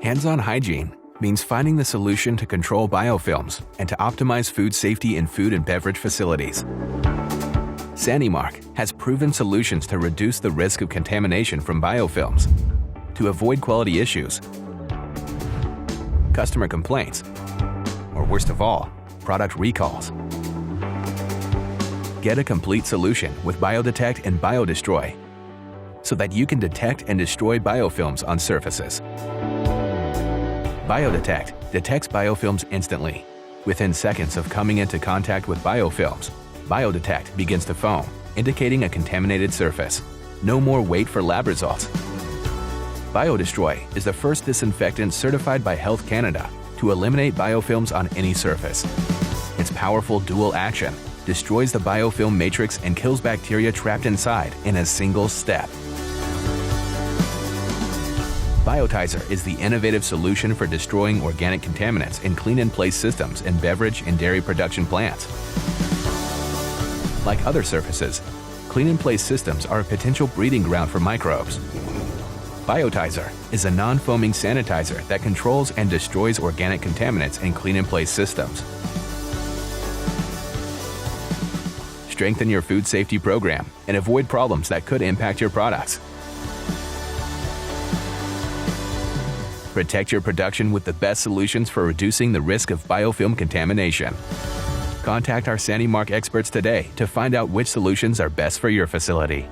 Hands-on hygiene means finding the solution to control biofilms and to optimize food safety in food and beverage facilities. Sani Marc has proven solutions to reduce the risk of contamination from biofilms, to avoid quality issues, customer complaints, or worst of all, product recalls. Get a complete solution with BioDetect and BioDestroy so that you can detect and destroy biofilms on surfaces. BioDetect detects biofilms instantly. Within seconds of coming into contact with biofilms, BioDetect begins to foam, indicating a contaminated surface. No more wait for lab results. BioDestroy is the first disinfectant certified by Health Canada to eliminate biofilms on any surface. Its powerful dual action destroys the biofilm matrix and kills bacteria trapped inside in a single step. Biotizer is the innovative solution for destroying organic contaminants in clean-in-place systems in beverage and dairy production plants. Like other surfaces, clean-in-place systems are a potential breeding ground for microbes. Biotizer is a non-foaming sanitizer that controls and destroys organic contaminants in clean-in-place systems. Strengthen your food safety program and avoid problems that could impact your products. Protect your production with the best solutions for reducing the risk of biofilm contamination. Contact our Sani Marc experts today to find out which solutions are best for your facility.